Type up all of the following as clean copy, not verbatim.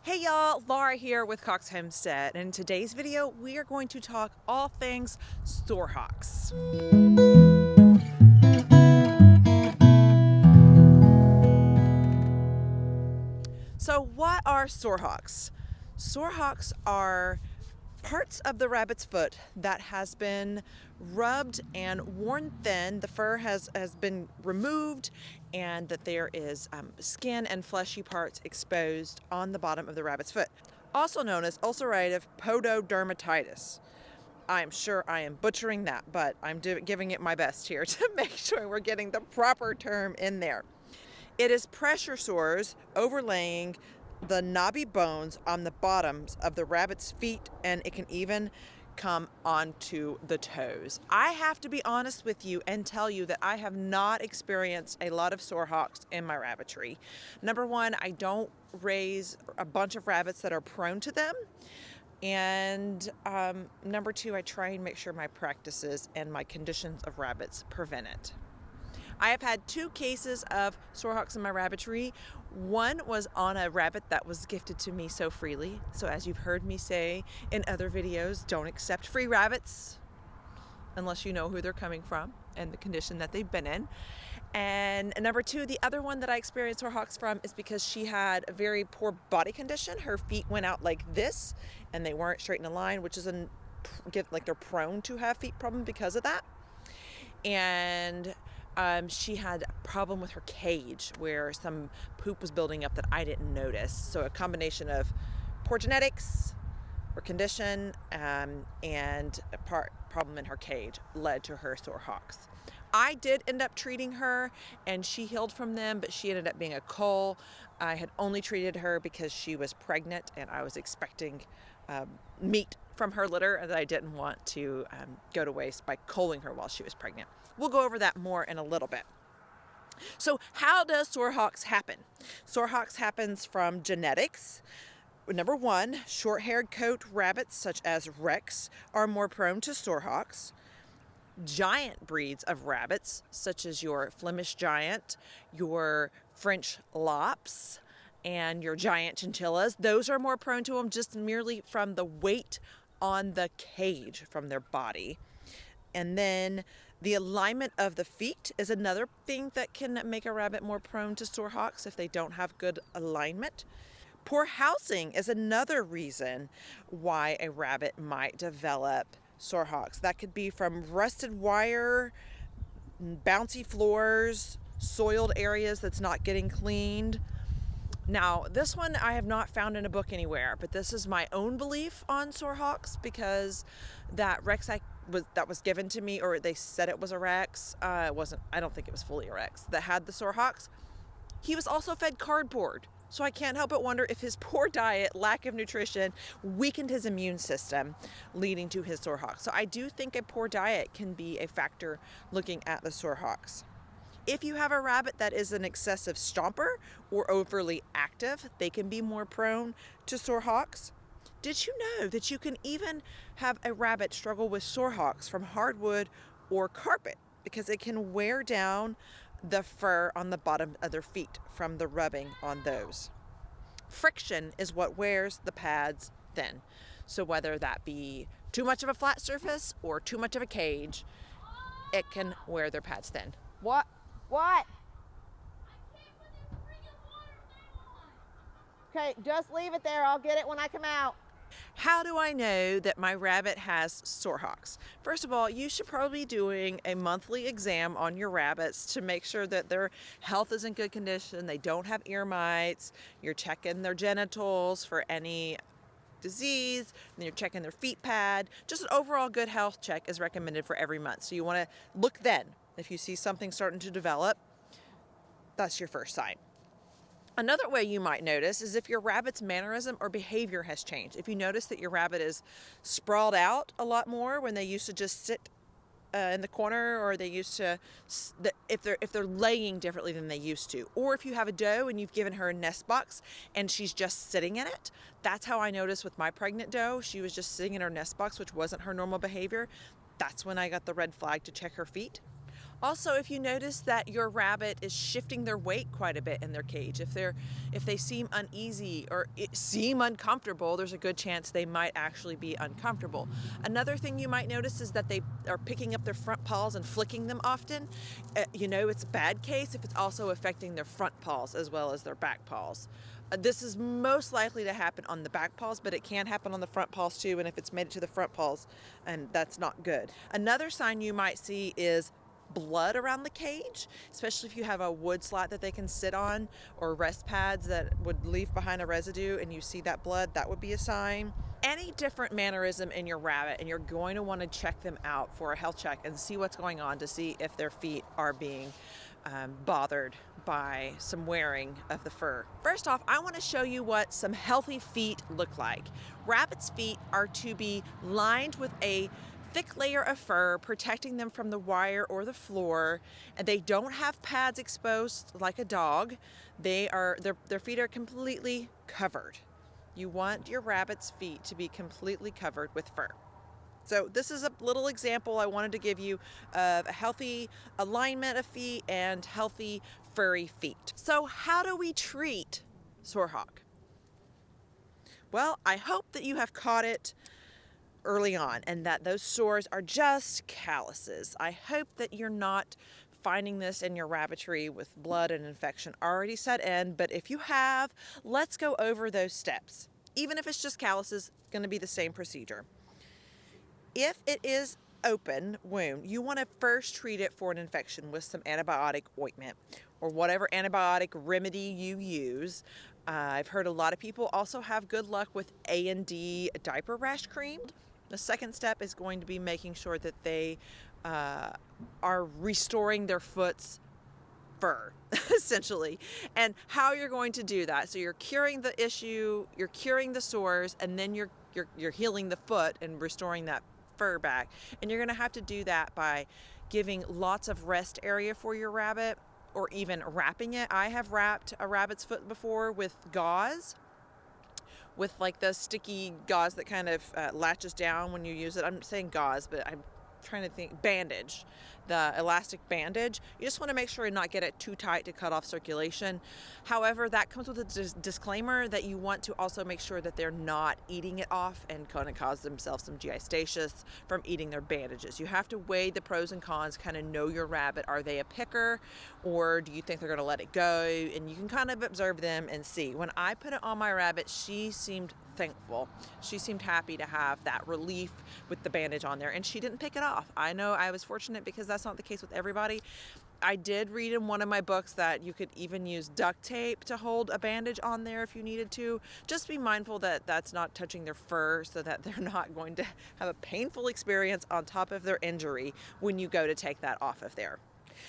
Hey y'all, Laura here with Cox Homestead, and in today's video we are going to talk all things sorehawks. So what are sorehawks? Sorehawks are parts of the rabbit's foot that has been rubbed and worn thin. The fur has been removed, and that there is skin and fleshy parts exposed on the bottom of the rabbit's foot, also known as ulcerative pododermatitis. I'm sure I am butchering that, but I'm giving it my best here to make sure we're getting the proper term in there. It is pressure sores overlaying the knobby bones on the bottoms of the rabbit's feet, and it can even come onto the toes. I have to be honest with you and tell you that I have not experienced a lot of sorehawks in my rabbitry. Number one, I don't raise a bunch of rabbits that are prone to them. And number two, I try and make sure my practices and my conditions of rabbits prevent it. I have had 2 cases of sorehawks in my rabbitry. One was on a rabbit that was gifted to me so freely. So as you've heard me say in other videos, don't accept free rabbits unless you know who they're coming from and the condition that they've been in. And number 2, the other one that I experienced sorehawks from is because she had a very poor body condition. Her feet went out like this and they weren't straight in a line, which is like they're prone to have feet problems because of that. And she had a problem with her cage where some poop was building up that I didn't notice. So a combination of poor genetics or condition and a problem in her cage led to her sorehawks. I did end up treating her and she healed from them, but she ended up being a cull. I had only treated her because she was pregnant and I was expecting meat from her litter that I didn't want to go to waste by culling her while she was pregnant. We'll go over that more in a little bit. So how does sorehawks happen? Sorehawks happens from genetics. Number 1, short-haired coat rabbits such as Rex are more prone to sorehawks. Giant breeds of rabbits such as your Flemish giant, your French lops, and your giant chinchillas, those are more prone to them just merely from the weight on the cage from their body. And then the alignment of the feet is another thing that can make a rabbit more prone to sorehawks if they don't have good alignment. Poor housing is another reason why a rabbit might develop sorehawks. That could be from rusted wire, bouncy floors, soiled areas that's not getting cleaned. Now, this one I have not found in a book anywhere, but this is my own belief on sorehawks because that Rex that was given to me, or they said it was a Rex, I don't think it was fully a Rex, that had the sorehawks. He was also fed cardboard. So I can't help but wonder if his poor diet, lack of nutrition, weakened his immune system, leading to his sorehawks. So I do think a poor diet can be a factor looking at the sorehawks. If you have a rabbit that is an excessive stomper or overly active, they can be more prone to sorehawks. Did you know that you can even have a rabbit struggle with sorehawks from hardwood or carpet because it can wear down the fur on the bottom of their feet from the rubbing on those? Friction is what wears the pads thin. So whether that be too much of a flat surface or too much of a cage, it can wear their pads thin. What? Okay, just leave it there. I'll get it when I come out. How do I know that my rabbit has sorehawks? First of all, you should probably be doing a monthly exam on your rabbits to make sure that their health is in good condition, they don't have ear mites, you're checking their genitals for any disease, and you're checking their feet pad. Just an overall good health check is recommended for every month. So you want to look then. If you see something starting to develop, that's your first sign. Another way you might notice is if your rabbit's mannerism or behavior has changed. If you notice that your rabbit is sprawled out a lot more when they used to just sit in the corner, or they used to, if they're laying differently than they used to, or if you have a doe and you've given her a nest box and she's just sitting in it. That's how I noticed with my pregnant doe. She was just sitting in her nest box, which wasn't her normal behavior. That's when I got the red flag to check her feet. Also, if you notice that your rabbit is shifting their weight quite a bit in their cage, if they seem uneasy or seem uncomfortable, there's a good chance they might actually be uncomfortable. Another thing you might notice is that they are picking up their front paws and flicking them often. It's a bad case if it's also affecting their front paws as well as their back paws. This is most likely to happen on the back paws, but it can happen on the front paws too, and if it's made it to the front paws, and that's not good. Another sign you might see is blood around the cage, especially if you have a wood slat that they can sit on or rest pads that would leave behind a residue and you see that blood, that would be a sign. Any different mannerism in your rabbit, and you're going to want to check them out for a health check and see what's going on to see if their feet are being bothered by some wearing of the fur. First off, I want to show you what some healthy feet look like. Rabbits' feet are to be lined with a thick layer of fur protecting them from the wire or the floor, and they don't have pads exposed like a dog. Their feet are completely covered. You want your rabbit's feet to be completely covered with fur. So this is a little example I wanted to give you of a healthy alignment of feet and healthy furry feet. So how do we treat sore hock? Well, I hope that you have caught it early on and that those sores are just calluses. I hope that you're not finding this in your rabbitry with blood and infection already set in, but if you have, let's go over those steps. Even if it's just calluses, it's going to be the same procedure. If it is open wound, you want to first treat it for an infection with some antibiotic ointment or whatever antibiotic remedy you use. I've heard a lot of people also have good luck with A&D diaper rash cream. The second step is going to be making sure that they are restoring their foot's fur, essentially, and how you're going to do that. So you're curing the issue, you're curing the sores, and then you're healing the foot and restoring that fur back. And you're going to have to do that by giving lots of rest area for your rabbit, or even wrapping it. I have wrapped a rabbit's foot before with gauze, with like the sticky gauze that kind of latches down when you use it. I'm saying gauze, but I'm trying to think bandage, the elastic bandage. You just want to make sure and not get it too tight to cut off circulation. However, that comes with a disclaimer that you want to also make sure that they're not eating it off and going to cause themselves some GI stasis from eating their bandages. You have to weigh the pros and cons, kind of know your rabbit. Are they a picker, or do you think they're going to let it go? And you can kind of observe them and see. When I put it on my rabbit, she seemed thankful. She seemed happy to have that relief with the bandage on there, and she didn't pick it off. I know I was fortunate because that's not the case with everybody. I did read in one of my books that you could even use duct tape to hold a bandage on there if you needed to. Just be mindful that that's not touching their fur, so that they're not going to have a painful experience on top of their injury when you go to take that off of there.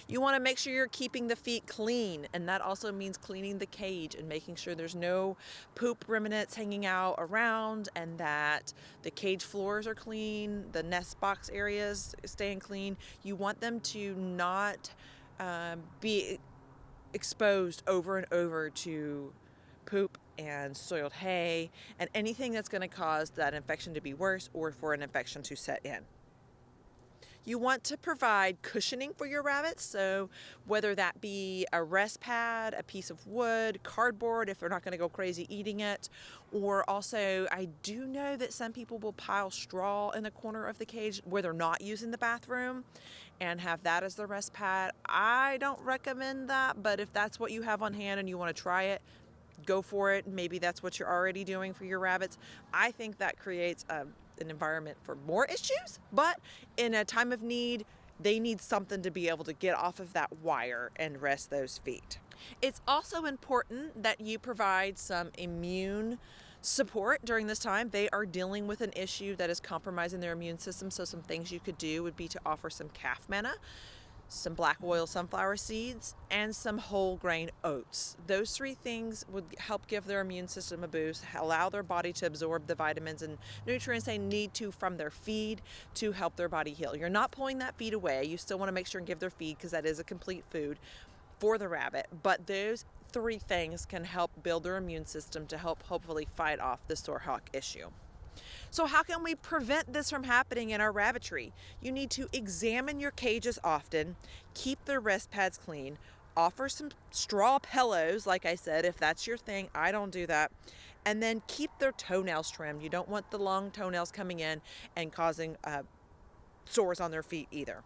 You want to make sure you're keeping the feet clean, and that also means cleaning the cage and making sure there's no poop remnants hanging out around, and that the cage floors are clean, the nest box areas staying clean. You want them to not be exposed over and over to poop and soiled hay and anything that's going to cause that infection to be worse or for an infection to set in. You want to provide cushioning for your rabbits, so whether that be a rest pad, a piece of wood, cardboard if they're not going to go crazy eating it, or also I do know that some people will pile straw in the corner of the cage where they're not using the bathroom and have that as the rest pad. I don't recommend that, but if that's what you have on hand and you want to try it, go for it. Maybe that's what you're already doing for your rabbits. I think that creates an environment for more issues, but in a time of need, they need something to be able to get off of that wire and rest those feet. It's also important that you provide some immune support during this time. They are dealing with an issue that is compromising their immune system, so some things you could do would be to offer some calf manna, some black oil sunflower seeds, and some whole grain oats. Those three things would help give their immune system a boost, allow their body to absorb the vitamins and nutrients they need to from their feed to help their body heal. You're not pulling that feed away. You still want to make sure and give their feed because that is a complete food for the rabbit. But those three things can help build their immune system to help hopefully fight off the sore hock issue. So how can we prevent this from happening in our rabbitry? You need to examine your cages often, keep the rest pads clean, offer some straw pillows, like I said, if that's your thing. I don't do that. And then keep their toenails trimmed. You don't want the long toenails coming in and causing sores on their feet either.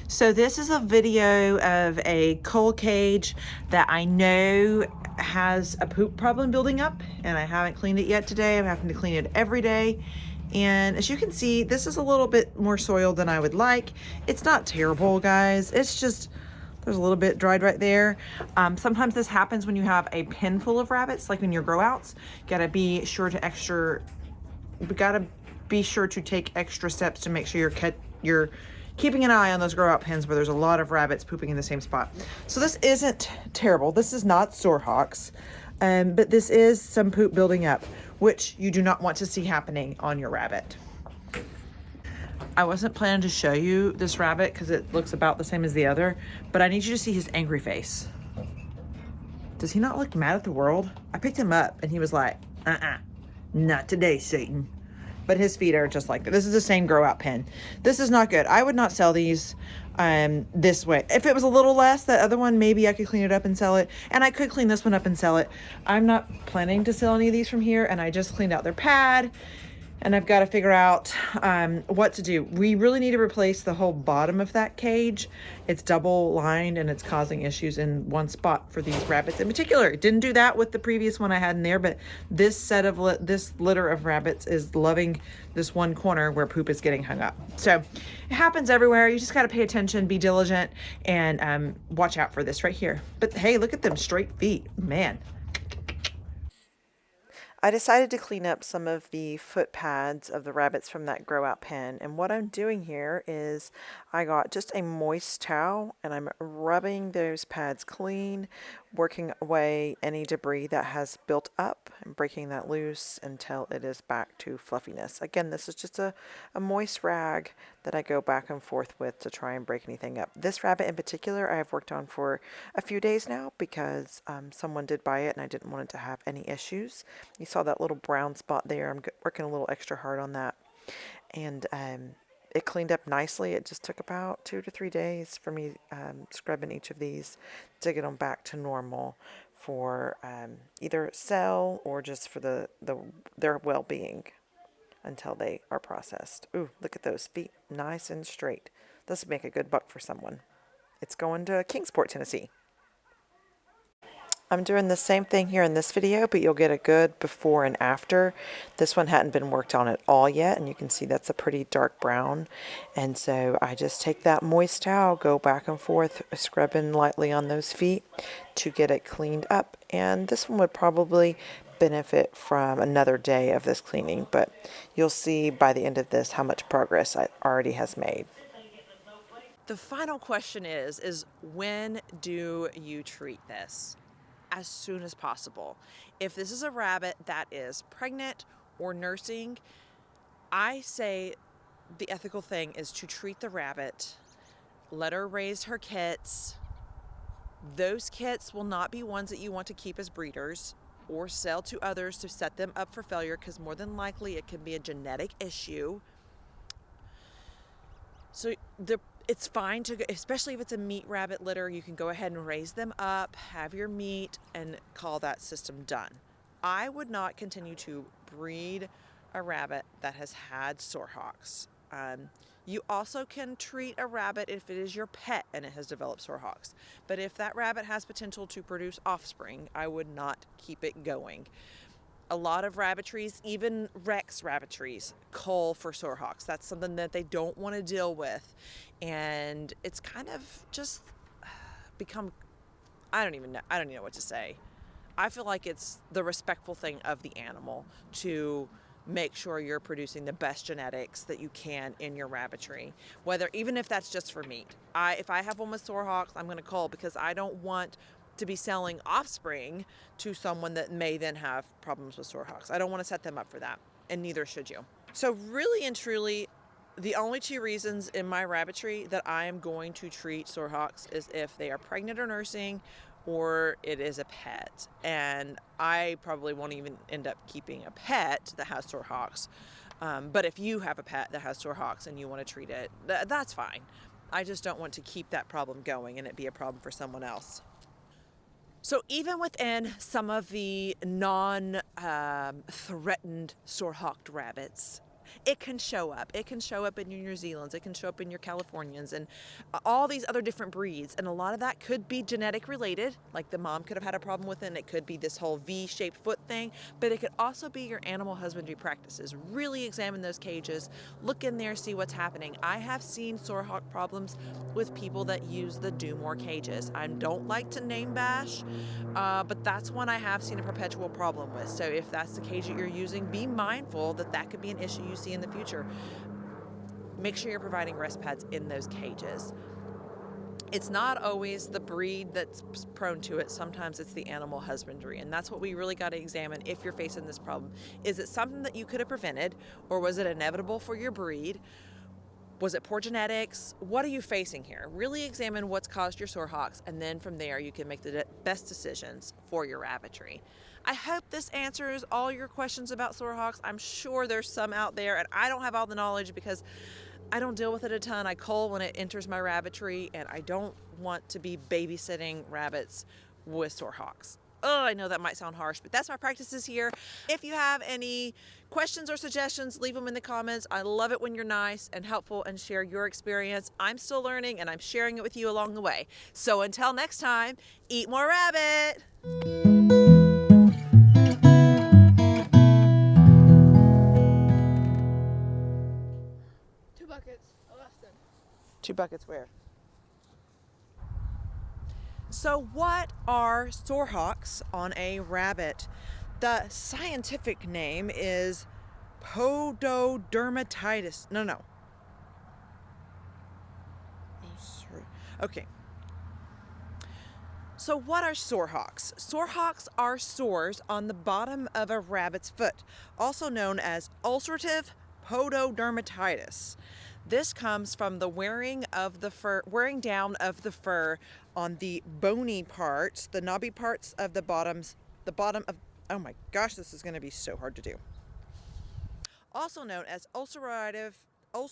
So this is a video of a cull cage that I know has a poop problem building up, and I haven't cleaned it yet today. I'm having to clean it every day. And as you can see, this is a little bit more soiled than I would like. It's not terrible, guys. It's just, there's a little bit dried right there. Sometimes this happens when you have a pen full of rabbits, like in your grow outs. Gotta be sure to take extra steps to make sure you're keeping an eye on those grow out pens where there's a lot of rabbits pooping in the same spot. So this isn't terrible. This is not sore hocks, but this is some poop building up, which you do not want to see happening on your rabbit. I wasn't planning to show you this rabbit because it looks about the same as the other, but I need you to see his angry face. Does he not look mad at the world? I picked him up and he was like, not today, Satan. But his feet are just like that. This is the same grow out pen. This is not good. I would not sell these this way. If it was a little less, that other one, maybe I could clean it up and sell it. And I could clean this one up and sell it. I'm not planning to sell any of these from here, and I just cleaned out their pad. And I've got to figure out what to do. We really need to replace the whole bottom of that cage. It's double lined and it's causing issues in one spot for these rabbits in particular. It didn't do that with the previous one I had in there, but this this litter of rabbits is loving this one corner where poop is getting hung up. So it happens everywhere. You just got to pay attention, be diligent, and watch out for this right here. But hey, look at them straight feet, man. I decided to clean up some of the foot pads of the rabbits from that grow out pen. And what I'm doing here is I got just a moist towel and I'm rubbing those pads clean, working away any debris that has built up and breaking that loose until it is back to fluffiness. Again, this is just a moist rag that I go back and forth with to try and break anything up. This rabbit in particular I have worked on for a few days now because someone did buy it and I didn't want it to have any issues. You saw that little brown spot there. I'm working a little extra hard on that. And it cleaned up nicely. It just took about 2 to 3 days for me scrubbing each of these to get them back to normal for either sell or just for their well-being until they are processed. Ooh, look at those feet, nice and straight. This would make a good buck for someone. It's going to Kingsport, Tennessee. I'm doing the same thing here in this video, but you'll get a good before and after. This one hadn't been worked on at all yet, and you can see that's a pretty dark brown. And so I just take that moist towel, go back and forth, scrubbing lightly on those feet to get it cleaned up. And this one would probably benefit from another day of this cleaning, but you'll see by the end of this how much progress it already has made. The final question is when do you treat this? As soon as possible. If this is a rabbit that is pregnant or nursing, I say the ethical thing is to treat the rabbit, let her raise her kits. Those kits will not be ones that you want to keep as breeders or sell to others to set them up for failure, because more than likely it can be a genetic issue. So it's fine to, especially if it's a meat rabbit litter, you can go ahead and raise them up, have your meat, and call that system done. I would not continue to breed a rabbit that has had sore hocks. You also can treat a rabbit if it is your pet and it has developed sore hocks. But if that rabbit has potential to produce offspring, I would not keep it going. A lot of rabbitries, even Rex rabbitries, cull for sore hocks. That's something that they don't want to deal with. And it's kind of just become, I don't even know what to say. I feel like it's the respectful thing of the animal to make sure you're producing the best genetics that you can in your rabbitry, even if that's just for meat. If I have one with sore hocks, I'm going to cull, because I don't want to be selling offspring to someone that may then have problems with sore hocks. I don't want to set them up for that, and neither should you. So really and truly, the only 2 reasons in my rabbitry that I am going to treat sore hocks is if they are pregnant or nursing, or it is a pet. And I probably won't even end up keeping a pet that has sore hocks. But if you have a pet that has sore hocks and you want to treat it, that's fine. I just don't want to keep that problem going and it be a problem for someone else. So even within some of the non-threatened sore-hawked rabbits, it can show up. It can show up in your New Zealands. It can show up in your Californians and all these other different breeds. And a lot of that could be genetic related, like the mom could have had a problem with it, and it could be this whole V-shaped foot thing, but it could also be your animal husbandry practices. Really examine those cages, look in there, see what's happening. I have seen sore hawk problems with people that use the do more cages. I don't like to name bash, but that's one I have seen a perpetual problem with. So if that's the cage that you're using, be mindful that that could be an issue you see in the future. Make sure you're providing rest pads in those cages. It's not always the breed that's prone to it. Sometimes it's the animal husbandry, and that's what we really got to examine if you're facing this problem. Is it something that you could have prevented, or was it inevitable for your breed? Was it poor genetics? What are you facing here? Really examine what's caused your sore hocks, and then from there you can make the best decisions for your rabbitry. I hope this answers all your questions about sore hocks. I'm sure there's some out there, and I don't have all the knowledge because I don't deal with it a ton. I cull when it enters my rabbitry, and I don't want to be babysitting rabbits with sore hocks. Oh, I know that might sound harsh, but that's my practices here. If you have any questions or suggestions, leave them in the comments. I love it when you're nice and helpful and share your experience. I'm still learning, and I'm sharing it with you along the way. So until next time, eat more rabbit! Two buckets, less than. 2 buckets where? So what are sore hocks on a rabbit? The scientific name is pododermatitis. No. Okay. So what are sore hocks? Sore hocks are sores on the bottom of a rabbit's foot, also known as ulcerative pododermatitis. This comes from the wearing down of the fur on the bony parts, the knobby parts of the bottom of, oh my gosh, this is going to be so hard to do. Also known as ulcerative, oh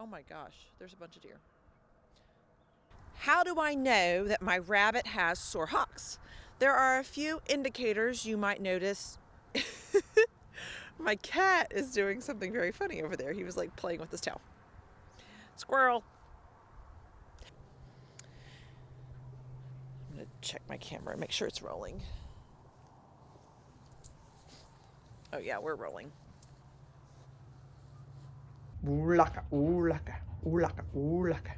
my gosh, there's a bunch of deer. How do I know that my rabbit has sore hocks? There are a few indicators you might notice. My cat is doing something very funny over there. He was like playing with his tail. Squirrel. I'm going to check my camera and make sure it's rolling. Oh yeah, we're rolling. Ooh laka, ooh laka, ooh laka, ooh laka.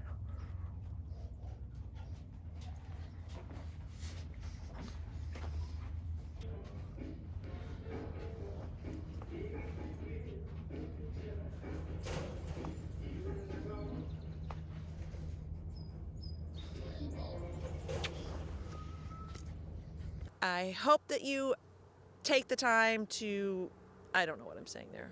I hope that you take the time to, I don't know what I'm saying there.